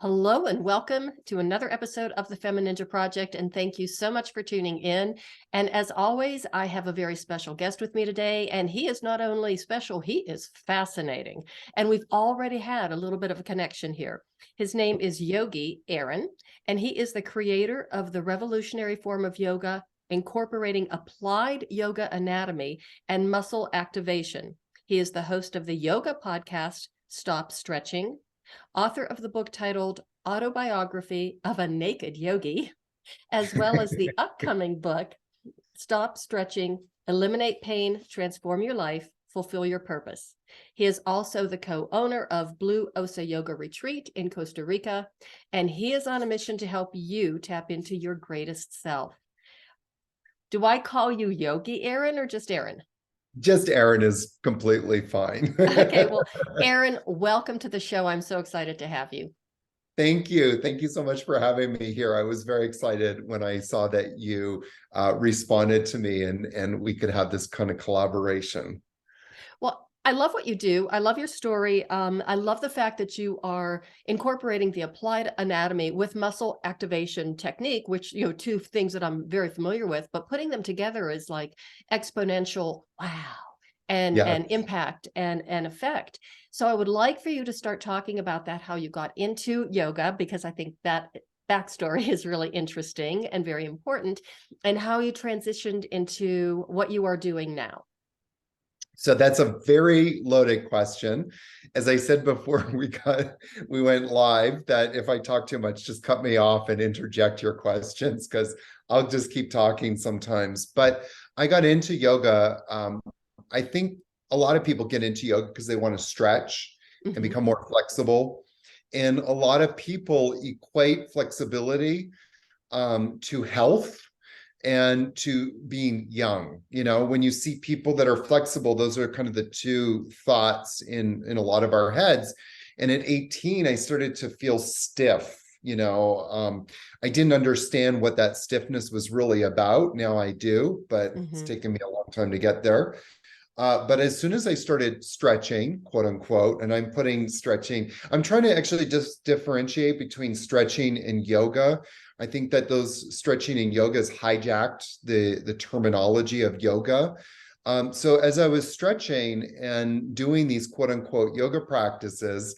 Hello and welcome to another episode of the FemiNinja Project, and thank you so much for tuning in. And as always, I have a very special guest with me today, and he is not only special, he is fascinating. And we've already had a little bit of a connection here. His name is Yogi Aaron, and he is the creator of the revolutionary form of yoga, incorporating applied yoga anatomy and muscle activation. He is the host of the yoga podcast, Stop Stretching, author of the book titled Autobiography of a Naked Yogi, as well as the upcoming book, Stop Stretching, Eliminate Pain, Transform Your Life, Fulfill Your Purpose. He is also the co-owner of Blue Osa Yoga Retreat in Costa Rica, and he is on a mission to help you tap into your greatest self. Do I call you Yogi Aaron or just Aaron? Just Aaron is completely fine. Okay, well, Aaron, welcome to the show. I'm so excited to have you. Thank you. Thank you so much for having me here. I was very excited when I saw that you responded to me and we could have this kind of collaboration. Well, I love what you do. I love your story. I love the fact that you are incorporating the applied anatomy with muscle activation technique, which, two things that I'm very familiar with, but putting them together is like exponential, wow, and impact and effect. So I would like for you to start talking about that, how you got into yoga, because I think that backstory is really interesting and very important, and how you transitioned into what you are doing now. So that's a very loaded question. As I said before we went live, that if I talk too much, just cut me off and interject your questions because I'll just keep talking sometimes. But I got into yoga. I think a lot of people get into yoga because they want to stretch and become more flexible. And a lot of people equate flexibility to health and to being young. When you see people that are flexible, those are kind of the two thoughts in a lot of our heads. And at 18, I started to feel stiff. I didn't understand what that stiffness was really about. Now I do, but it's taken me a long time to get there. But as soon as I started stretching, quote unquote, and I'm trying to actually just differentiate between stretching and yoga. I think that those stretching and yoga has hijacked the terminology of yoga. So as I was stretching and doing these quote unquote yoga practices,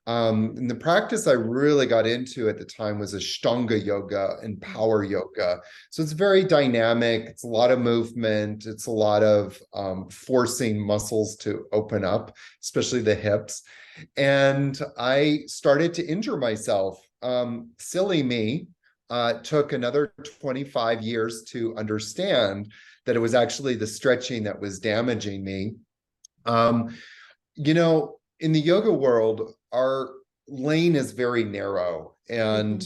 and the practice I really got into at the time was Ashtanga yoga and power yoga. So it's very dynamic. It's a lot of movement. It's a lot of forcing muscles to open up, especially the hips. And I started to injure myself. Silly me. Took another 25 years to understand that it was actually the stretching that was damaging me. In the yoga world, our lane is very narrow. And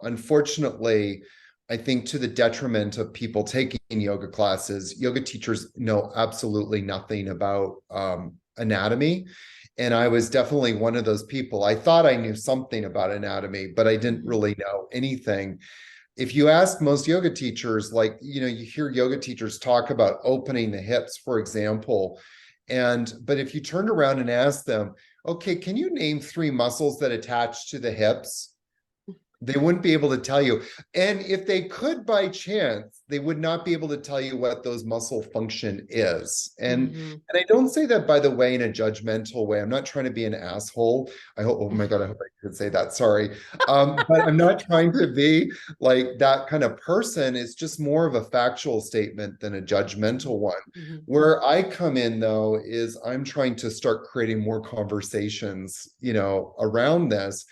unfortunately, I think to the detriment of people taking yoga classes, yoga teachers know absolutely nothing about anatomy. And I was definitely one of those people. I thought I knew something about anatomy, but I didn't really know anything. If you ask most yoga teachers, you hear yoga teachers talk about opening the hips, for example. But if you turned around and asked them, okay, can you name 3 muscles that attach to the hips? They wouldn't be able to tell you. And if they could by chance, they would not be able to tell you what those muscle function is. And I don't say that, by the way, in a judgmental way. I'm not trying to be an asshole. Oh my God, I hope I could say that. Sorry. But I'm not trying to be like that kind of person. It's just more of a factual statement than a judgmental one. Where I come in, though, is I'm trying to start creating more conversations, around this.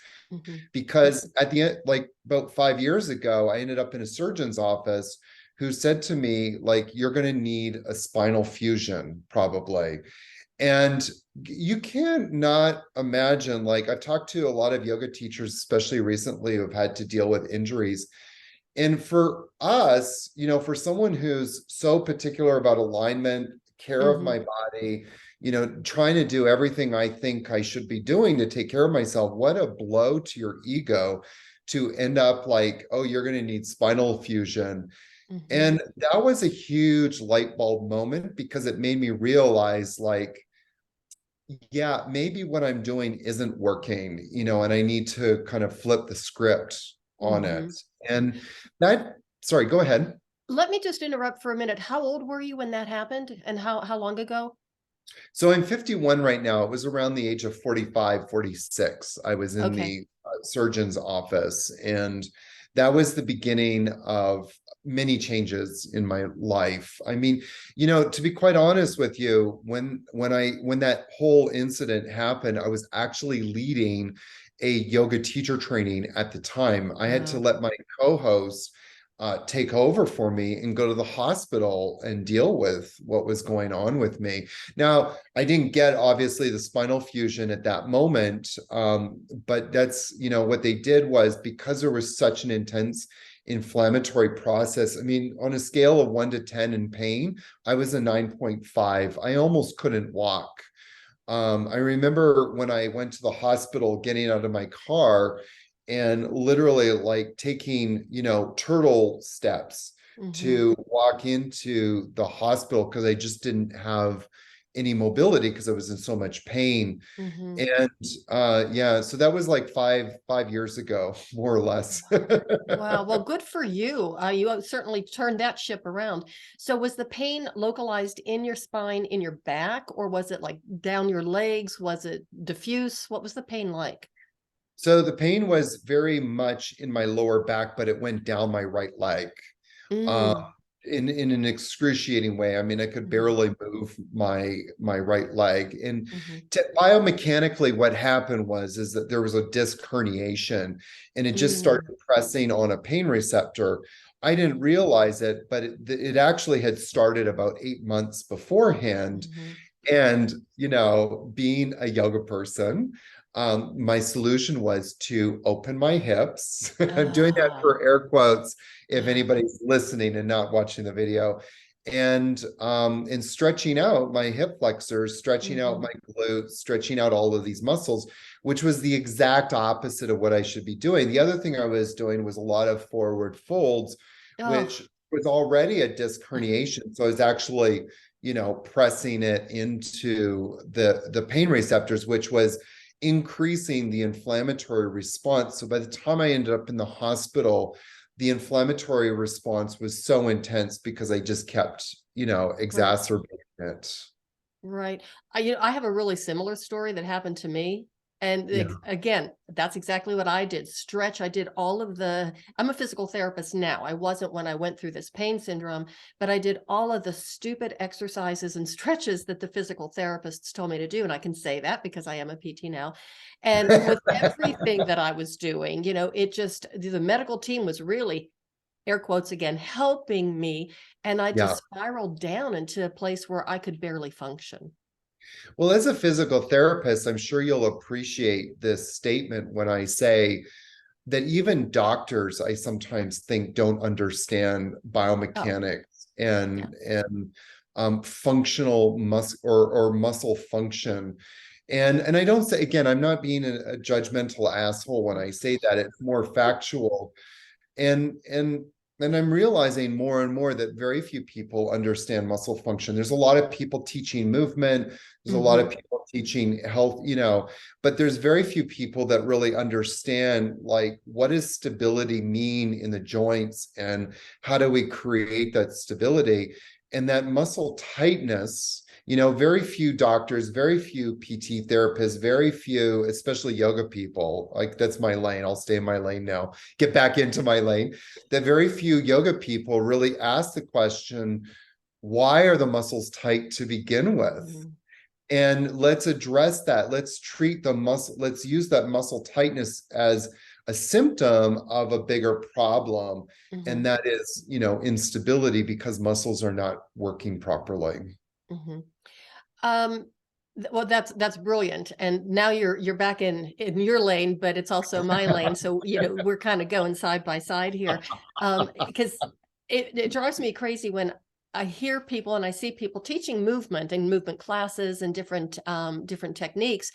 Because at the end, about 5 years ago, I ended up in a surgeon's office who said to me, you're going to need a spinal fusion, probably. And you can't not imagine, I've talked to a lot of yoga teachers, especially recently, who have had to deal with injuries. And for us, for someone who's so particular about alignment, care of my body, trying to do everything I think I should be doing to take care of myself, what a blow to your ego to end up oh, you're going to need spinal fusion. And that was a huge light bulb moment because it made me realize yeah, maybe what I'm doing isn't working, and I need to kind of flip the script on it. Hmm. And that, sorry, go ahead. Let me just interrupt for a minute. How old were you when that happened, and how long ago? So I'm 51 right now. It was around the age of 45, 46. I was in Okay. the surgeon's office, and that was the beginning of many changes in my life. I mean, to be quite honest with you, when that whole incident happened, I was actually leading a yoga teacher training at the time. I had to Uh, let my co-host take over for me and go to the hospital and deal with what was going on with me. Now, I didn't get obviously the spinal fusion at that moment, but that's, what they did was because there was such an intense inflammatory process. I mean, on a scale of 1 to 10 in pain, I was a 9.5. I almost couldn't walk. I remember when I went to the hospital, getting out of my car and literally like taking, turtle steps hmm. to walk into the hospital because I just didn't have any mobility because I was in so much pain. Hmm. And yeah, so that was like five years ago, more or less. Wow. Well, good for you. You certainly turned that ship around. So was the pain localized in your spine, in your back, or was it like down your legs? Was it diffuse? What was the pain like? So the pain was very much in my lower back, but it went down my right leg. um, Mm. in an excruciating way. I mean, I could Hmm. barely move my right leg. And Hmm. biomechanically, what happened is that there was a disc herniation, and it just started Mm. pressing on a pain receptor. I didn't realize it, but it actually had started about 8 months beforehand. Hmm. And, being a yoga person, my solution was to open my hips. I'm doing that Ah, for air quotes if ah. anybody's listening and not watching the video. And stretching out my hip flexors, stretching out Hmm. my glutes, stretching out all of these muscles, which was the exact opposite of what I should be doing. The other thing I was doing was a lot of forward folds, Oh. which was already a disc herniation. So I was actually, pressing it into the pain receptors, which was increasing the inflammatory response. So by the time I ended up in the hospital, the inflammatory response was so intense because I just kept, Right. exacerbating it. Right. I have a really similar story that happened to me. And Yeah. again, that's exactly what I did. Stretch. I did all of I'm a physical therapist now. I wasn't when I went through this pain syndrome, but I did all of the stupid exercises and stretches that the physical therapists told me to do. And I can say that because I am a PT now. And with everything that I was doing, the medical team was really, air quotes again, helping me. And I Yeah. just spiraled down into a place where I could barely function. Well, as a physical therapist, I'm sure you'll appreciate this statement when I say that even doctors, I sometimes think, don't understand Oh, biomechanics yeah. and functional or muscle function. And I don't say, again, I'm not being a judgmental asshole when I say that. It's more factual. And I'm realizing more and more that very few people understand muscle function. There's a lot of people teaching movement, there's a lot of Hmm. people teaching health, but there's very few people that really understand, like, what does stability mean in the joints and how do we create that stability and that muscle tightness. Very few doctors, very few PT therapists, very few, especially yoga people. Like, that's my lane. I'll stay in my lane now, get back into my lane. That very few yoga people really ask the question, why are the muscles tight to begin with? Hmm. And let's address that. Let's treat the muscle, let's use that muscle tightness as a symptom of a bigger problem. Hmm. And that is, instability because muscles are not working properly. Hmm. Um, well, that's brilliant. And now you're back in your lane, but it's also my lane. So, we're kind of going side by side here. Because it drives me crazy when I hear people and I see people teaching movement and movement classes and different techniques.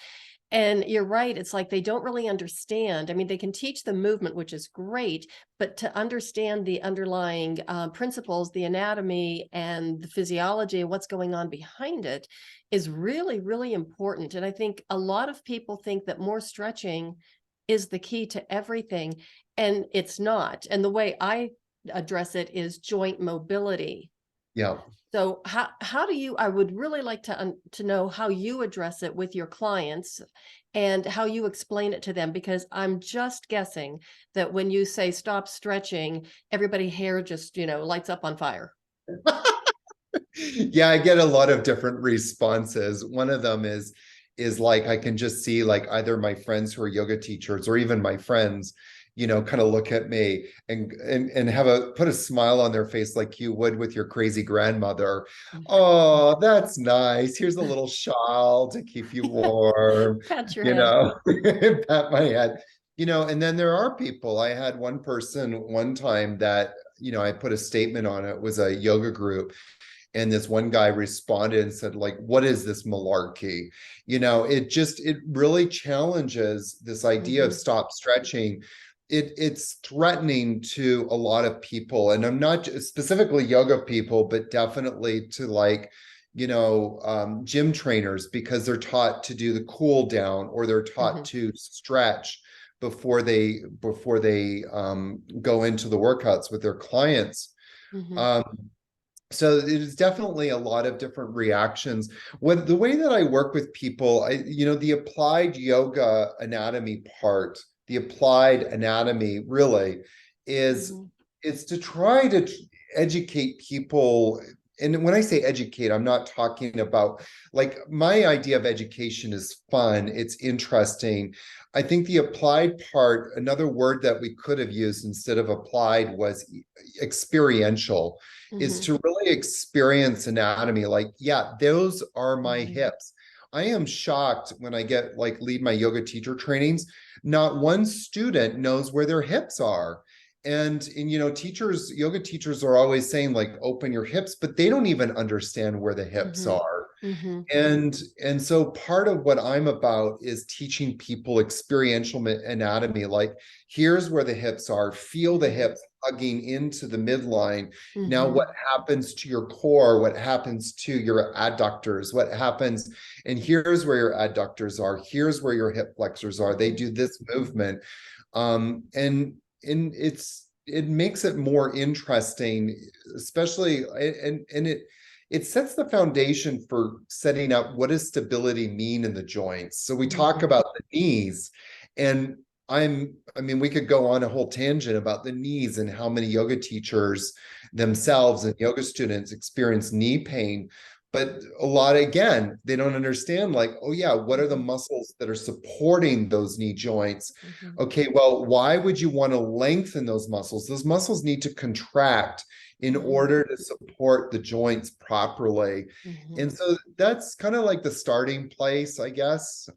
And you're right. It's like they don't really understand. I mean, they can teach the movement, which is great, but to understand the underlying principles, the anatomy and the physiology and what's going on behind it is really, really important. And I think a lot of people think that more stretching is the key to everything, and it's not. And the way I address it is joint mobility. Yeah. So how do you, I would really like to know how you address it with your clients and how you explain it to them, because I'm just guessing that when you say stop stretching, everybody hair just, lights up on fire. Yeah, I get a lot of different responses. One of them is like I can just see like either my friends who are yoga teachers or even my friends, kind of look at me and have put a smile on their face like you would with your crazy grandmother. Oh, that's nice. Here's a little shawl to keep you warm, Pat your you head. know, pat my head. And then there are people. I had one person one time that, I put a statement on it. It was a yoga group. And this one guy responded and said, like, what is this malarkey? It really challenges this idea of stop stretching. It's threatening to a lot of people. And I'm not specifically yoga people, but definitely to gym trainers, because they're taught to do the cool down or they're taught to stretch before they go into the workouts with their clients. So it is definitely a lot of different reactions. The way that I work with people, the applied yoga anatomy part, the applied anatomy really is to try to educate people. And when I say educate, I'm not talking about, like, my idea of education is fun, it's interesting. I think the applied part, another word that we could have used instead of applied was experiential, is to really experience anatomy. Like, yeah, those are my hips. I am shocked when I get lead my yoga teacher trainings, not one student knows where their hips are. And yoga teachers are always saying like, open your hips, but they don't even understand where the hips are. And so part of what I'm about is teaching people experiential anatomy. Like, here's where the hips are, feel the hips hugging into the midline. Now, what happens to your core? What happens to your adductors? What happens? And here's where your adductors are. Here's where your hip flexors are. They do this movement. And it makes it more interesting, especially, and it sets the foundation for setting up what does stability mean in the joints. So we talk about the knees, and we could go on a whole tangent about the knees and how many yoga teachers themselves and yoga students experience knee pain. But a lot, again, they don't understand, like, oh yeah, what are the muscles that are supporting those knee joints? Okay, well, why would you want to lengthen those muscles? Those muscles need to contract in order to support the joints properly. And so that's kind of like the starting place, I guess.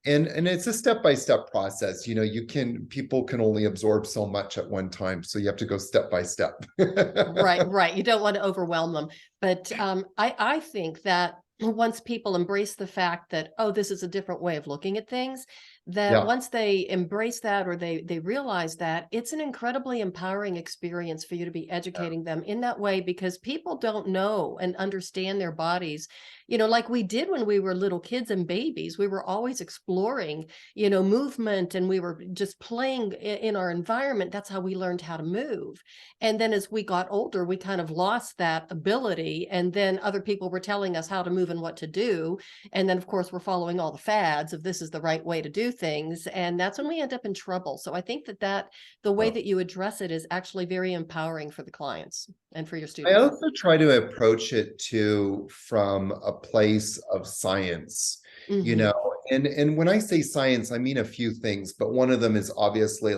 And it's a step-by-step process. People can only absorb so much at one time. So you have to go step by step. Right. You don't want to overwhelm them. But I think that once people embrace the fact that, oh, this is a different way of looking at things, that once they embrace that or they realize that, it's an incredibly empowering experience for you to be educating them in that way, because people don't know and understand their bodies, like we did when we were little kids and babies. We were always exploring, movement, and we were just playing in our environment. That's how we learned how to move. And then as we got older, we kind of lost that ability. And then other people were telling us how to move and what to do. And then, of course, we're following all the fads of this is the right way to do things. And that's when we end up in trouble. So I think that the way that you address it is actually very empowering for the clients and for your I students. also try to approach it too from a place of science, and when I say science, I mean a few things, but one of them is obviously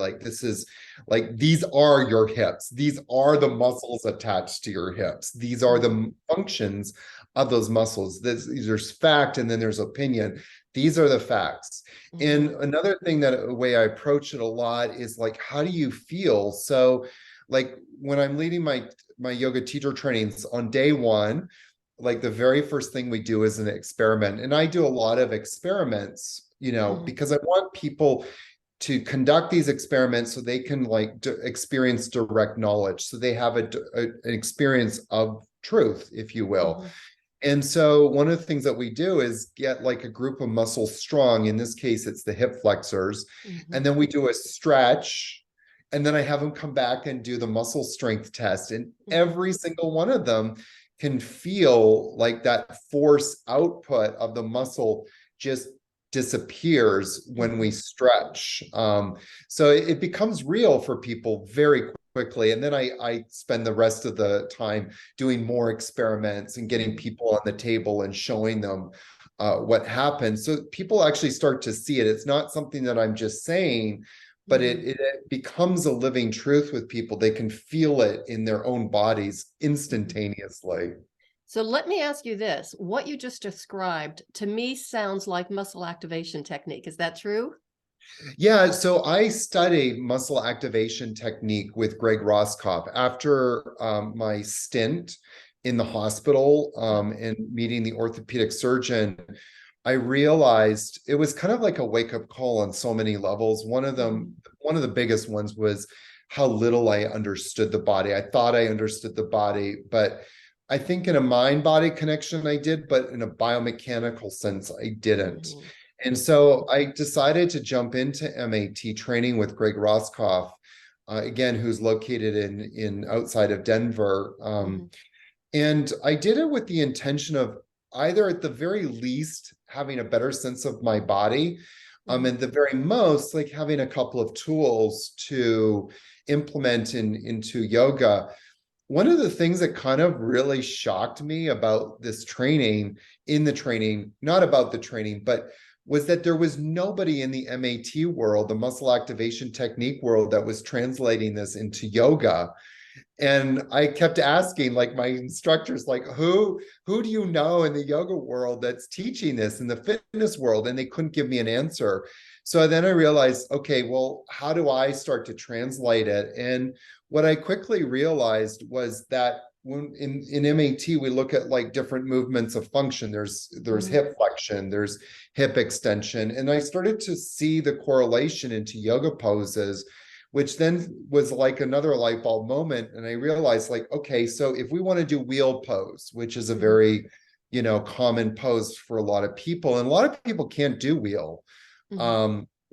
these are your hips. These are the muscles attached to your hips. These are the functions of those muscles. There's fact, and then there's opinion. These are the facts. And another thing, that a way I approach it a lot is like, how do you feel? So like when I'm leading my yoga teacher trainings on day one, like the very first thing we do is an experiment. And I do a lot of experiments, because I want people to conduct these experiments so they can like experience direct knowledge. So they have an experience of truth, if you will. And so one of the things that we do is get like a group of muscles strong. In this case, it's the hip flexors. And then we do a stretch. And then I have them come back and do the muscle strength test. And every single one of them can feel like that force output of the muscle just disappears when we stretch. So it becomes real for people very quickly. And then I spend the rest of the time doing more experiments and getting people on the table and showing them what happens. So people actually start to see it. It's not something that I'm just saying, but it becomes a living truth with people. They can feel it in their own bodies instantaneously. So let me ask you this. What you just described to me sounds like muscle activation technique. Is that true? Yeah, so I studied muscle activation technique with Greg Roskopf after my stint in the hospital and meeting the orthopedic surgeon. I realized it was kind of like a wake-up call on so many levels. One of the biggest ones was how little I understood the body. I thought I understood the body, but I think in a mind-body connection I did, but in a biomechanical sense, I didn't. And so I decided to jump into MAT training with Greg Roskopf, again, who's located in outside of Denver. And I did it with the intention of either at the very least having a better sense of my body, and the very most like having a couple of tools to implement into yoga. One of the things that kind of really shocked me about this training, not about the training, but was that there was nobody in the MAT world, the muscle activation technique world, that was translating this into yoga. And I kept asking like my instructors, like, who do you know in the yoga world that's teaching this in the fitness world? And they couldn't give me an answer. So then I realized, okay, well, how do I start to translate it? And what I quickly realized was that when in MAT, we look at like different movements of function. There's hip flexion, there's hip extension. And I started to see the correlation into yoga poses, which then was like another light bulb moment. And I realized like, okay, so if we want to do wheel pose, which is a very, common pose for a lot of people, and a lot of people can't do wheel.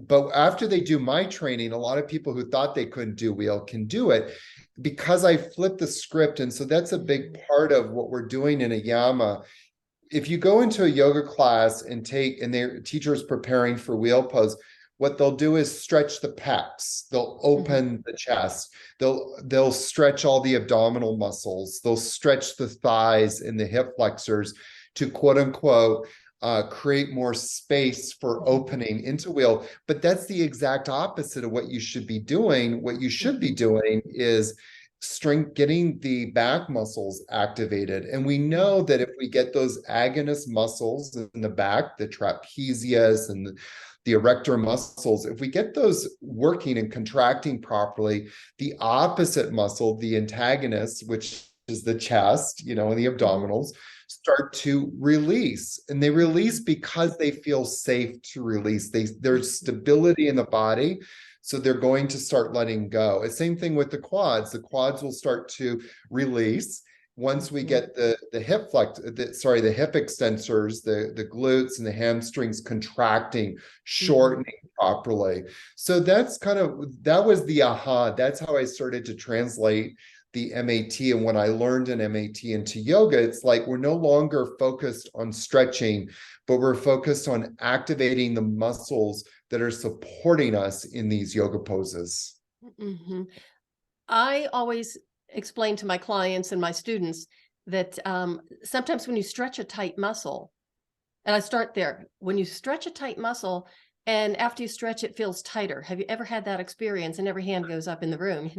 But after they do my training, a lot of people who thought they couldn't do wheel can do it because I flipped the script. And so that's a big part of what we're doing in AYAMA. If you go into a yoga class and their teacher's preparing for wheel pose, what they'll do is stretch the pecs. They'll open the chest. They'll stretch all the abdominal muscles. They'll stretch the thighs and the hip flexors to quote unquote create more space for opening into wheel. But that's the exact opposite of what you should be doing. What you should be doing is getting the back muscles activated. And we know that if we get those agonist muscles in the back, the trapezius and the erector muscles, if we get those working and contracting properly, the opposite muscle, the antagonist, which is the chest, and the abdominals, start to release. And they release because they feel safe to release. There's stability in the body. So they're going to start letting go. The same thing with the quads. The quads will start to release once we get the hip the hip extensors, the glutes and the hamstrings contracting, shortening properly. So that was the aha. That's how I started to translate the MAT. And when I learned an MAT into yoga, it's like we're no longer focused on stretching, but we're focused on activating the muscles that are supporting us in these yoga poses. I always explain to my clients and my students that sometimes when you stretch a tight muscle, and I start there, when you stretch a tight muscle, and after you stretch, it feels tighter. Have you ever had that experience? And every hand goes up in the room,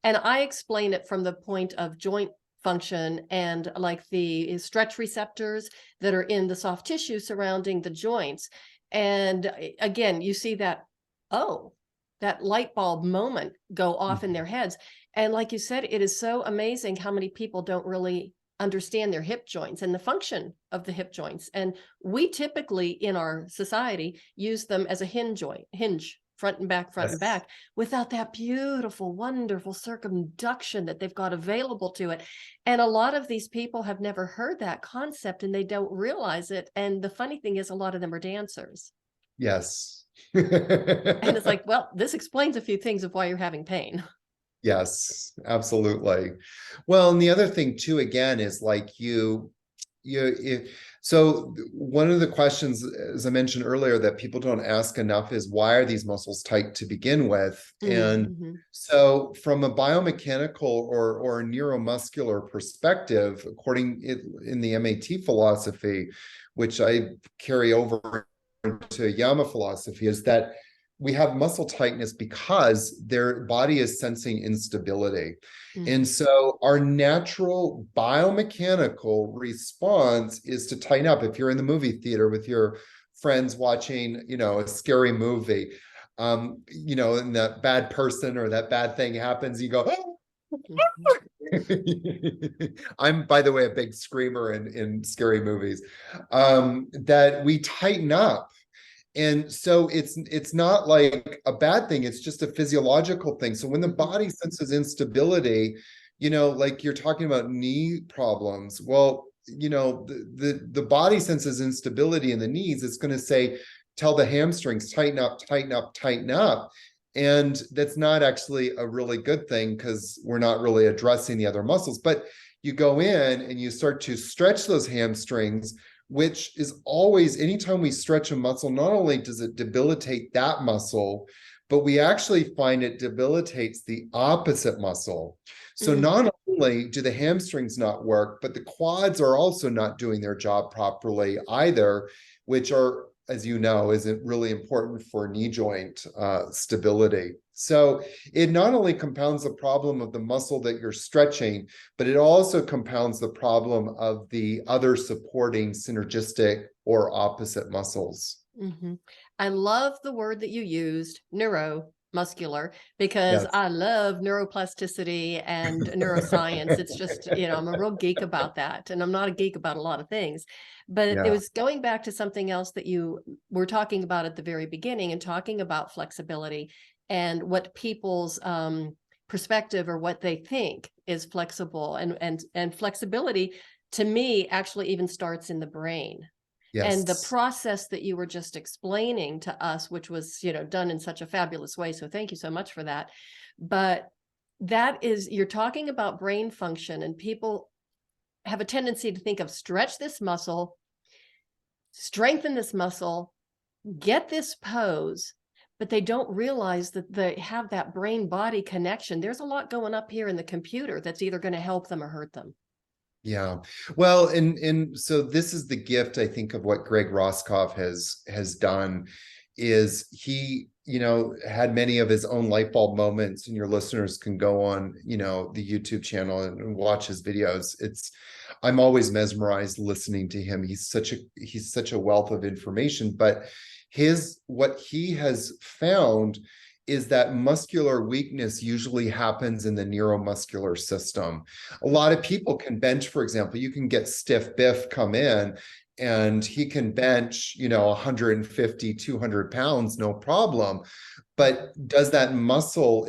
And I explain it from the point of joint function and like the stretch receptors that are in the soft tissue surrounding the joints. And again, you see that, that light bulb moment go off in their heads. And like you said, it is so amazing how many people don't really understand their hip joints and the function of the hip joints. And we typically in our society use them as a hinge, front and Yes. back, without that beautiful, wonderful circumduction that they've got available to it. And a lot of these people have never heard that concept and they don't realize it. And the funny thing is, a lot of them are dancers. Yes. And it's like, well, this explains a few things of why you're having pain. Yes, absolutely. Well, and the other thing too, again, is like so one of the questions, as I mentioned earlier, that people don't ask enough is why are these muscles tight to begin with? And Mm-hmm. so from a biomechanical or neuromuscular perspective, according in the MAT philosophy, which I carry over to AYAMA philosophy, is that we have muscle tightness because their body is sensing instability. Mm-hmm. And so our natural biomechanical response is to tighten up. If you're in the movie theater with your friends watching, a scary movie, and that bad person or that bad thing happens, you go, oh! I'm, by the way, a big screamer in scary movies, that we tighten up. And so it's not like a bad thing, it's just a physiological thing. So when the body senses instability, like you're talking about knee problems, well, the body senses instability in the knees, it's going to say, tell the hamstrings, tighten up, tighten up, tighten up. And that's not actually a really good thing because we're not really addressing the other muscles. But you go in and you start to stretch those hamstrings, which is always, anytime we stretch a muscle, not only does it debilitate that muscle, but we actually find it debilitates the opposite muscle. So not only do the hamstrings not work, but the quads are also not doing their job properly either, which are, as you know, isn't really important for knee joint stability. So it not only compounds the problem of the muscle that you're stretching, but it also compounds the problem of the other supporting synergistic or opposite muscles. Mm-hmm. I love the word that you used, neuromuscular, because Yes. I love neuroplasticity and neuroscience. It's just, I'm a real geek about that. And I'm not a geek about a lot of things. But it Yeah. was going back to something else that you were talking about at the very beginning and talking about flexibility and what people's perspective or what they think is flexible. And flexibility, to me, actually even starts in the brain. And the Yes. process that you were just explaining to us, which was, done in such a fabulous way. So thank you so much for that. But that is, you're talking about brain function, and people have a tendency to think of stretch this muscle, strengthen this muscle, get this pose, but they don't realize that they have that brain body connection. There's a lot going up here in the computer that's either going to help them or hurt them. Yeah. Well, and so this is the gift, I think, of what Greg Roscoff has done, is he, had many of his own light bulb moments, and your listeners can go on, the YouTube channel and watch his videos. I'm always mesmerized listening to him. He's such a wealth of information, but what he has found is that muscular weakness usually happens in the neuromuscular system. A lot of people can bench, for example, you can get Stiff Biff come in and he can bench, 150, 200 pounds, no problem. But is that muscle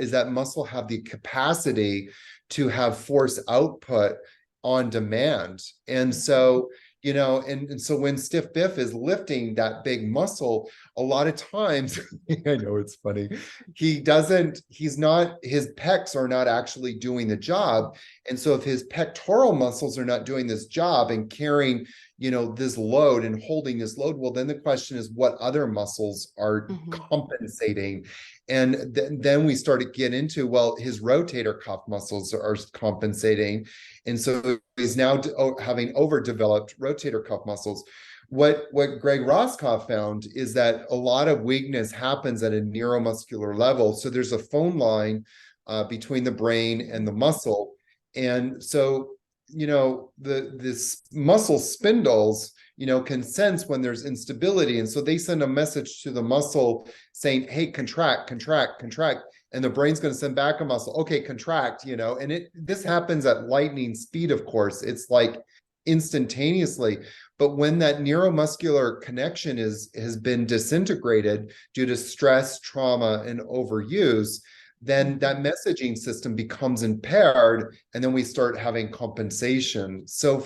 have the capacity to have force output on demand? And so, and so when Stiff Biff is lifting that big muscle, a lot of times, I know it's funny, his pecs are not actually doing the job. And so if his pectoral muscles are not doing this job and carrying, this load and holding this load, well, then the question is what other muscles are compensating? And then we start to get into, well, his rotator cuff muscles are compensating. And so he's now having overdeveloped rotator cuff muscles. What Greg Roscoff found is that a lot of weakness happens at a neuromuscular level. So there's a phone line between the brain and the muscle. And so, this muscle spindles, can sense when there's instability. And so they send a message to the muscle saying, hey, contract, contract, contract. and the brain's going to send back a muscle. Okay, contract, and this happens at lightning speed, of course. It's like instantaneously. But when that neuromuscular connection has been disintegrated due to stress, trauma, and overuse, then that messaging system becomes impaired, and then we start having compensation. So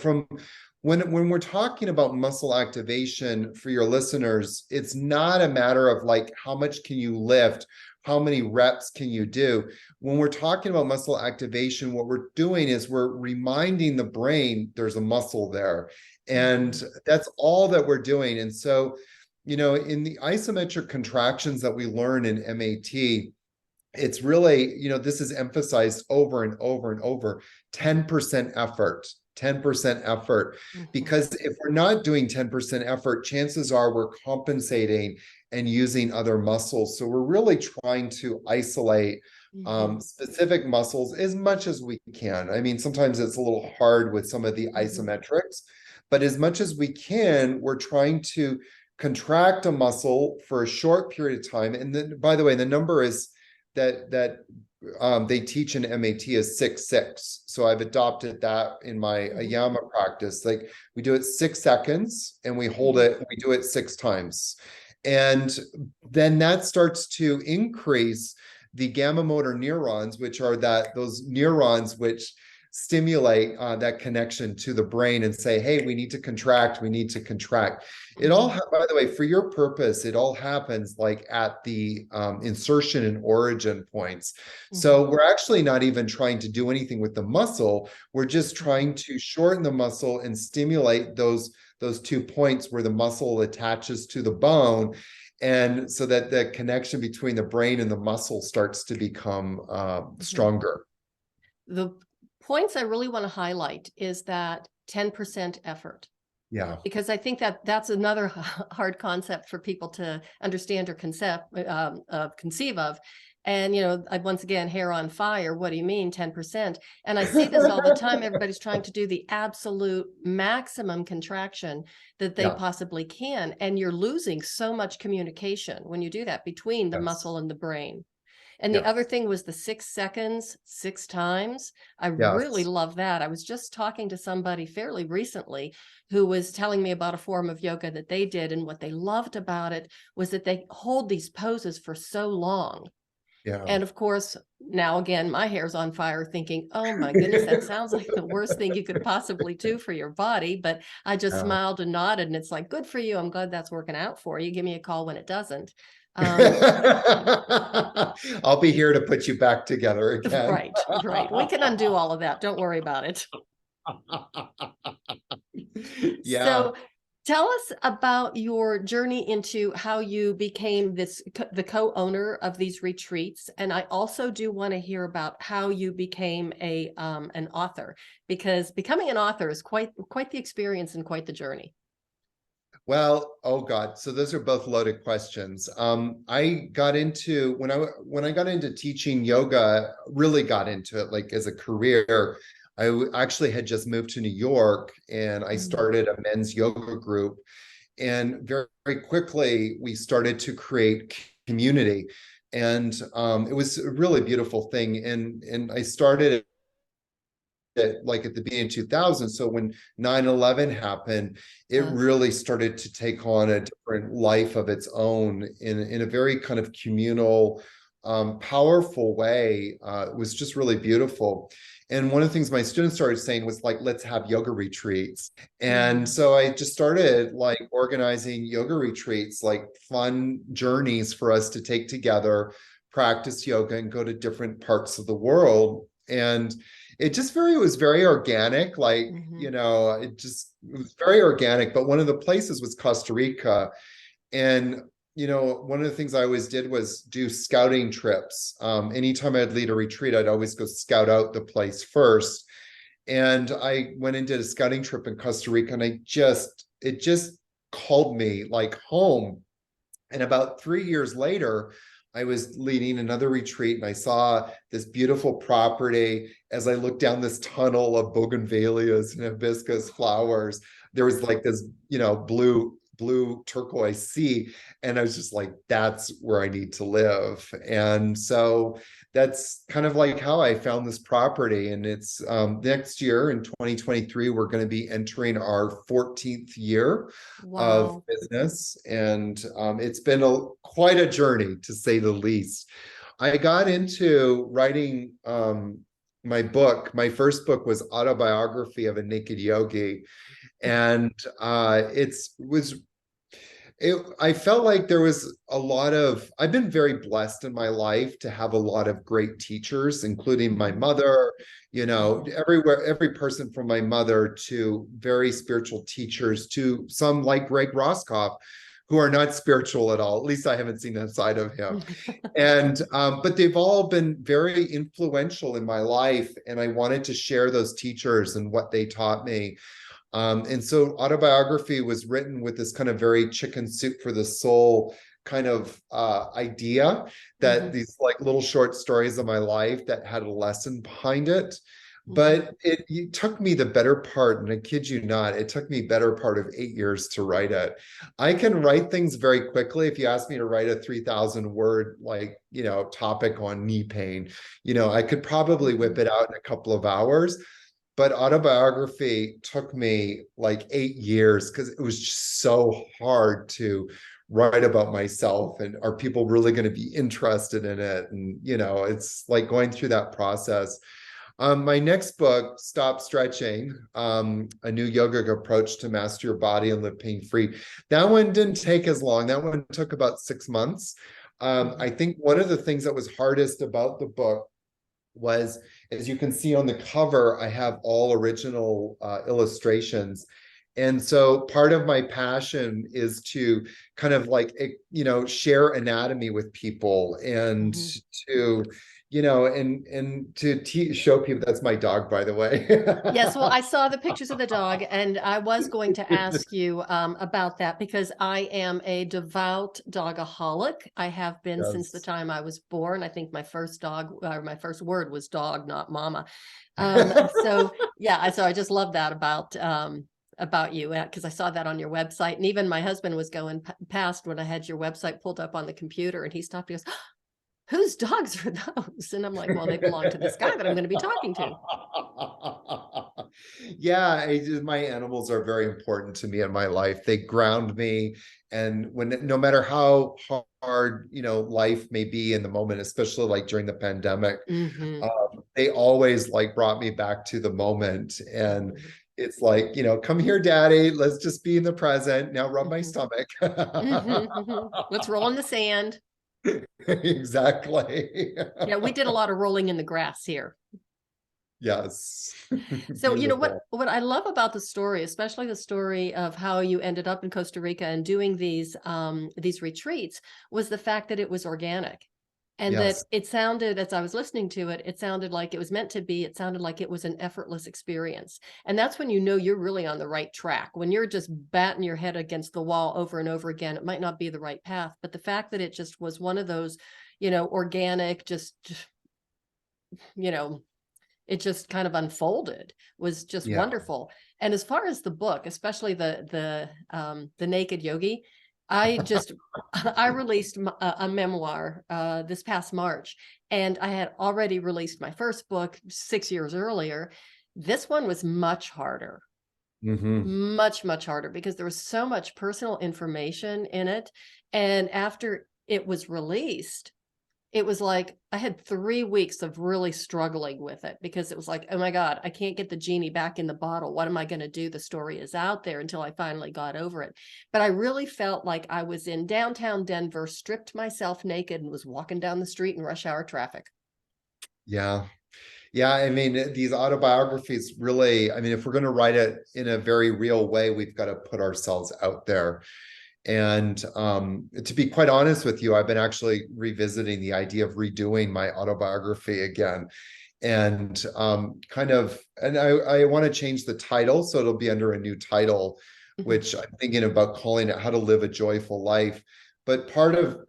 when we're talking about muscle activation for your listeners, it's not a matter of like how much can you lift, how many reps can you do. When we're talking about muscle activation, what we're doing is we're reminding the brain there's a muscle there. And that's all that we're doing. And so, in the isometric contractions that we learn in MAT, it's really, this is emphasized over and over and over, 10% effort. 10% effort, because if we're not doing 10% effort, chances are we're compensating and using other muscles. So we're really trying to isolate specific muscles as much as we can. I mean, sometimes it's a little hard with some of the isometrics, but as much as we can, we're trying to contract a muscle for a short period of time. And then, by the way, the number is that they teach in MAT is 6-6. So I've adopted that in my AYAMA practice. Like, we do it 6 seconds and we hold it, we do it 6 times. And then that starts to increase the gamma motor neurons, which are those neurons which stimulate that connection to the brain and say, hey, we need to contract, we need to contract. It all, by the way, for your purpose, it all happens like at the insertion and origin points. So we're actually not even trying to do anything with the muscle. We're just trying to shorten the muscle and stimulate those 2 points where the muscle attaches to the bone. And so that the connection between the brain and the muscle starts to become stronger. The points I really want to highlight is that 10% effort. Yeah. Because I think that's another hard concept for people to understand or conceive of. And, once again, hair on fire. What do you mean 10%? And I see this all the time. Everybody's trying to do the absolute maximum contraction that they possibly can. And you're losing so much communication when you do that between the muscle and the brain. And the other thing was the 6 seconds, 6 times. I really love that. I was just talking to somebody fairly recently who was telling me about a form of yoga that they did. And what they loved about it was that they hold these poses for so long. Yeah. And of course, now again, my hair's on fire thinking, oh my goodness, that sounds like the worst thing you could possibly do for your body. But I just smiled and nodded, and it's like, good for you. I'm glad that's working out for you. Give me a call when it doesn't. I'll be here to put you back together again. Right. We can undo all of that. Don't worry about it. Yeah. So tell us about your journey into how you became the co-owner of these retreats. And I also do want to hear about how you became an author, because becoming an author is quite the experience and quite the journey. Well, oh God. So those are both loaded questions. I got into, when I got into teaching yoga, really got into it like as a career. I actually had just moved to New York, and I started a men's yoga group. And very, very quickly, we started to create community. And it was a really beautiful thing. And I started it like at the beginning of 2000. So when 9/11 happened, it really started to take on a different life of its own in a very kind of communal, powerful way. It was just really beautiful. And one of the things my students started saying was like, let's have yoga retreats. And so I just started like organizing yoga retreats, like fun journeys for us to take together, practice yoga, and go to different parts of the world. And it was very organic. Like, it was very organic. But one of the places was Costa Rica. And, one of the things I always did was do scouting trips. Anytime I'd lead a retreat, I'd always go scout out the place first. And I went and did a scouting trip in Costa Rica, and it just called me like home. And about 3 years later, I was leading another retreat, and I saw this beautiful property. As I looked down this tunnel of bougainvilleas and hibiscus flowers, there was like this, blue blue turquoise sea. And I was just like, that's where I need to live. And so that's kind of like how I found this property. And it's next year in 2023, we're going to be entering our 14th year of Wow. business. And it's been quite a journey, to say the least. I got into writing my book. My first book was Autobiography of a Naked Yogi. And I felt like there was a lot of, I've been very blessed in my life to have a lot of great teachers, including my mother, everywhere, every person from my mother to very spiritual teachers to some like Greg Roscoff, who are not spiritual at all. At least I haven't seen that side of him. And but they've all been very influential in my life, and I wanted to share those teachers and what they taught me. And so autobiography was written with this kind of very chicken soup for the soul kind of idea that these like little short stories of my life that had a lesson behind it. But it took me the better part, and I kid you not, it took me better part of 8 years to write it. I can write things very quickly. If you ask me to write a 3,000 word, topic on knee pain, I could probably whip it out in a couple of hours. But autobiography took me like 8 years because it was just so hard to write about myself. And are people really going to be interested in it? And, it's like going through that process. My next book, Stop Stretching, a new yogic approach to master your body and live pain-free. That one didn't take as long. That one took about 6 months. I think one of the things that was hardest about the book was, as you can see on the cover, I have all original illustrations. And so part of my passion is to kind of share anatomy with people and to, show people. That's my dog, by the way. Yes, well, I saw the pictures of the dog, and I was going to ask you about that because I am a devout dogaholic. I have been since the time I was born. I think my first dog, or my first word was dog, not mama. So I just love that about you, because I saw that on your website, and even my husband was going past when I had your website pulled up on the computer, and he stopped. He goes, whose dogs are those? And I'm like, well, they belong to this guy that I'm going to be talking to. Yeah, my animals are very important to me in my life. They ground me. And no matter how hard, life may be in the moment, especially like during the pandemic, they always brought me back to the moment. And it's like, come here, daddy, let's just be in the present. Now rub my stomach. Let's roll in the sand. Exactly. Yeah, we did a lot of rolling in the grass here. Yes. So, what I love about the story, especially the story of how you ended up in Costa Rica and doing these retreats, was the fact that it was organic. And that it sounded, as I was listening to it, it sounded like it was meant to be. It sounded like it was an effortless experience. And that's when you're really on the right track. When you're just batting your head against the wall over and over again, it might not be the right path. But the fact that it just was one of those, organic, it just kind of unfolded was just wonderful. And as far as the book, especially the Naked Yogi, I released a memoir this past March, and I had already released my first book 6 years earlier. This one was much harder, much, much harder, because there was so much personal information in it. And after it was released, it was like I had 3 weeks of really struggling with it, because it was like, oh my God, I can't get the genie back in the bottle. What am I going to do? The story is out there, until I finally got over it. But I really felt like I was in downtown Denver, stripped myself naked, and was walking down the street in rush hour traffic. Yeah. Yeah. I mean, these autobiographies really, if we're going to write it in a very real way, we've got to put ourselves out there. And to be quite honest with you, I've been actually revisiting the idea of redoing my autobiography again. And I want to change the title, so it'll be under a new title, which I'm thinking about calling it How to Live a Joyful Life. But part of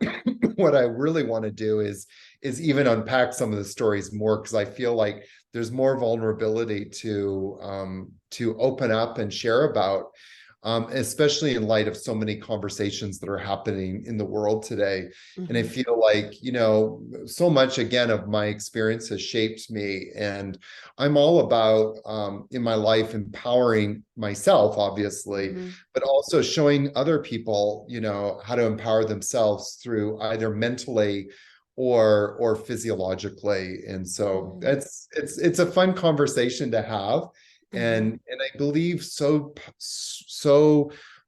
what I really want to do is even unpack some of the stories more, because I feel like there's more vulnerability to open up and share about. especially in light of so many conversations that are happening in the world today. And I Mhm. feel like, you know, so much again of my experience has shaped me. And I'm all about in my life empowering myself, obviously, Mhm. but also showing other people, you know, how to empower themselves through either mentally or physiologically. And so Mhm. it's a fun conversation to have. Mhm. And I believe so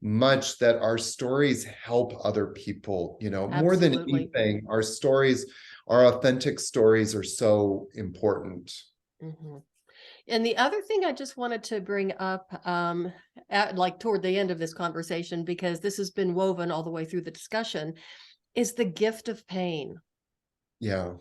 much that our stories help other people, you know, more than Absolutely. anything. Our stories, our authentic stories are so important. Mhm. And the other thing I just wanted to bring up, like toward the end of this conversation, because this has been woven all the way through the discussion, is the gift of pain. Yeah.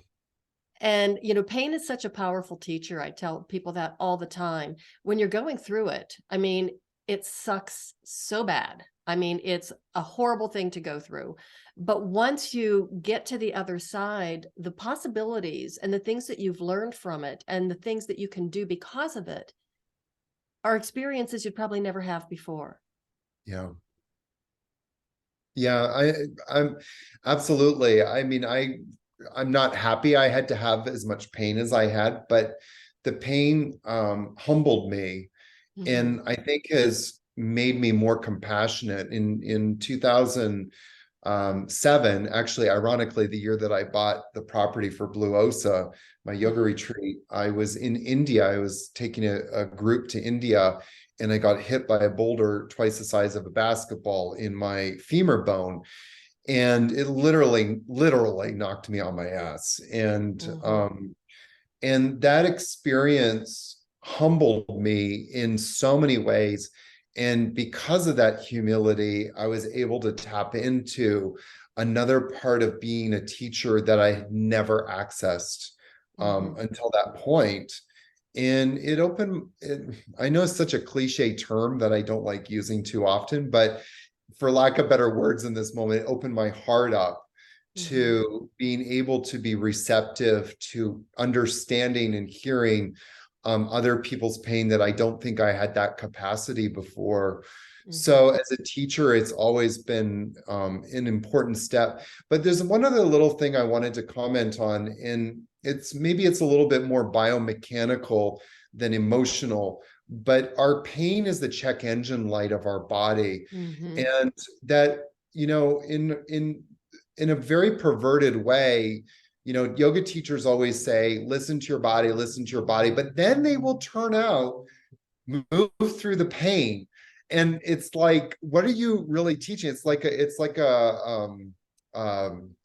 And, pain is such a powerful teacher. I tell people that all the time. When you're going through it, I mean, it sucks so bad. I mean, it's a horrible thing to go through. But once you get to the other side, the possibilities and the things that you've learned from it and the things that you can do because of it are experiences you'd probably never have before. Yeah. Yeah, I'm absolutely. I mean, I'm not happy I had to have as much pain as I had, but the pain humbled me, Mhm. and I think has made me more compassionate. In 2007, actually, ironically, the year that I bought the property for Blue Osa, my yoga Mhm. retreat, I was in India. I was taking a group to India, and I got hit by a boulder twice the size of a basketball in my femur bone, and it literally knocked me on my ass. Mhm. And that experience humbled me in so many ways. And because of that humility, I was able to tap into another part of being a teacher that I had never accessed Mhm. until that point. And I know it's such a cliche term that I don't like using too often, but for lack of better words in this moment, it opened my heart up Mhm. to being able to be receptive to understanding and hearing other people's pain that I don't think I had that capacity before. Mhm. So as a teacher, it's always been an important step. But there's one other little thing I wanted to comment on, and it's a little bit more biomechanical than emotional, but our pain is the check engine light of our body. Mhm. And that, you know, in a very perverted way, you know, yoga teachers always say, listen to your body, but then they will turn out, move through the pain. And it's like, what are you really teaching?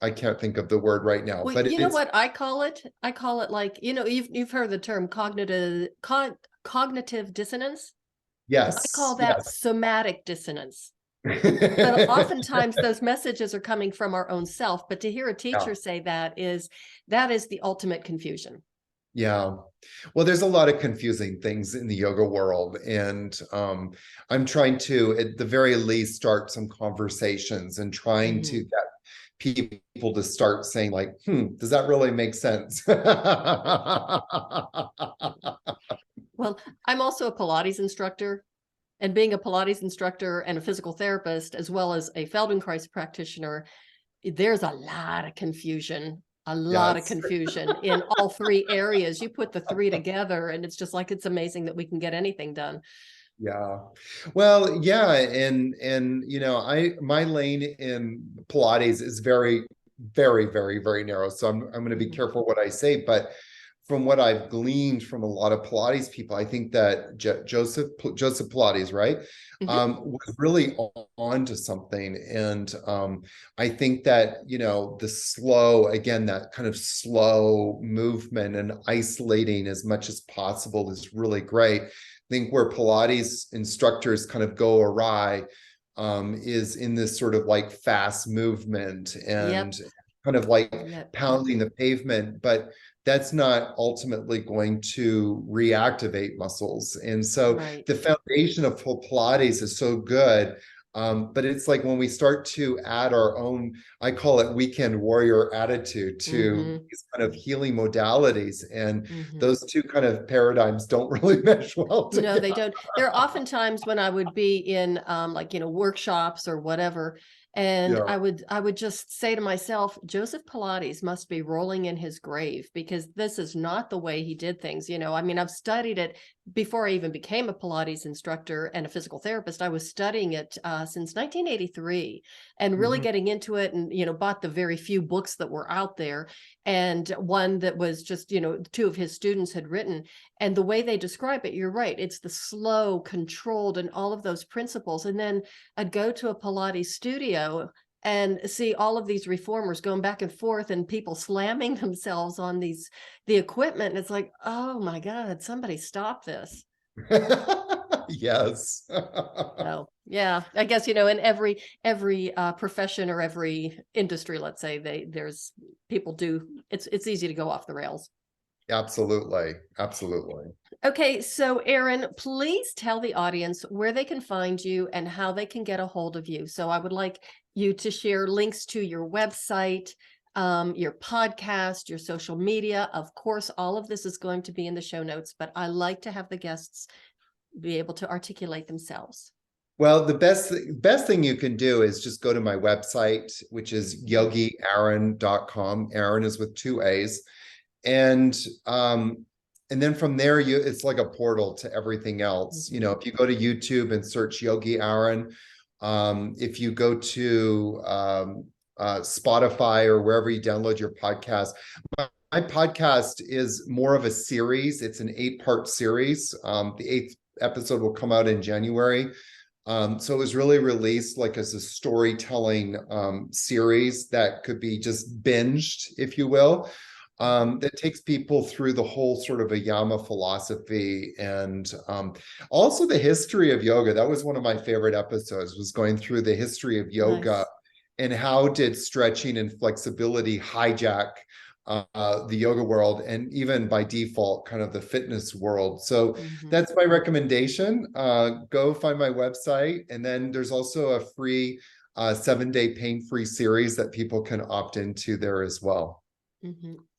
I can't think of the word right now, Well, but you know it's, what I call it? I call it like, you've heard the term cognitive dissonance. I call yes, that yes. somatic dissonance. But oftentimes those messages are coming from our own self, but to hear a Yeah. teacher say that is the ultimate confusion. Yeah. Well, there's a lot of confusing things in the yoga world. And I'm trying to, at the very least, start some conversations and trying to Mhm. get people to start saying, like, does that really make sense? Well, I'm also a Pilates instructor, and being a Pilates instructor and a physical therapist, as well as a Feldenkrais practitioner, there's a lot of Yes. confusion in all three areas. You put the three together, and it's just like it's amazing that we can get anything done. Yeah. Well, yeah, and you know, my lane in Pilates is very narrow. So I'm going to be Mhm. careful what I say, but from what I've gleaned from a lot of Pilates people, I think that Joseph Pilates, right, Mhm. was really on to something. And I think that, you know, that kind of slow movement and isolating as much as possible is really great. I think where Pilates instructors kind of go awry is in this sort of like fast movement Yep. and kind of like Yep. pounding the pavement, but that's not ultimately going to reactivate muscles. And so Right. the foundation of Pilates is so good. But it's like when we start to add our own, I call it weekend warrior attitude to these kind of healing modalities, and those two kind of paradigms don't really mesh well No, together. they don't. There are often times when I would be in like, workshops or whatever, and Yeah. I would just say to myself, Joseph Pilates must be rolling in his grave, because this is not the way he did things. I mean, I've studied it before I even became a Pilates instructor and a physical therapist. I was studying it since 1983 and really getting into it, and, bought the very few books that were out there. And one that was just, two of his students had written. And the way they describe it, you're right. It's the slow, controlled, and all of those principles. And then I'd go to a Pilates studio and see all of these reformers going back and forth, and people slamming themselves on the equipment. And it's like, oh my God, somebody stop this. Yes. So yeah, I guess, in every profession or every industry, let's say, there's people do, it's easy to go off the rails. Absolutely. Absolutely. Okay, so Aaron, please tell the audience where they can find you and how they can get a hold of you. So I would like you to share links to your website, your podcast, your social media. Of course, all of this is going to be in the show notes, but I like to have the guests be able to articulate themselves. Well, the best thing you can do is just go to my website, which is yogiaaron.com. Aaron is with 2 A's. And then from there, it's like a portal to everything else. If you go to YouTube and search Yogi Aaron, if you go to Spotify or wherever you download your podcast, my podcast is more of a series. It's an 8-part series. The 8th episode will come out in January. So it was really released like as a storytelling series that could be just binged, if you will. That takes people through the whole sort of AYAMA philosophy, and also the history of yoga. That was one of my favorite episodes, was going through the history of yoga. Nice. And how did stretching and flexibility hijack the yoga world, and even by default, kind of the fitness world. So that's my recommendation. Go find my website. And then there's also a free 7-day pain-free series that people can opt into there as well.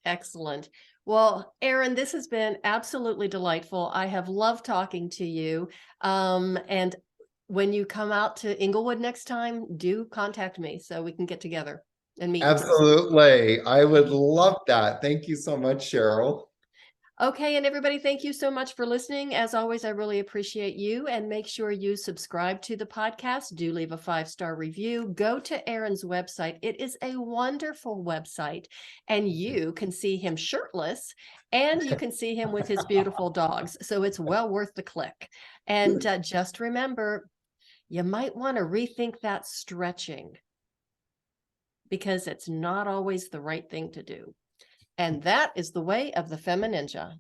Excellent. Well, Aaron, this has been absolutely delightful. I have loved talking to you. And when you come out to Inglewood next time, do contact me so we can get together and meet. Absolutely. I would love that. Thank you so much, Cheryl. Okay, and everybody, thank you so much for listening. As always, I really appreciate you, and make sure you subscribe to the podcast. Do leave a 5-star review. Go to Aaron's website. It is a wonderful website, and you can see him shirtless, and you can see him with his beautiful dogs. So it's well worth the click. And just remember, you might want to rethink that stretching, because it's not always the right thing to do. And that is the way of the FemiNinja.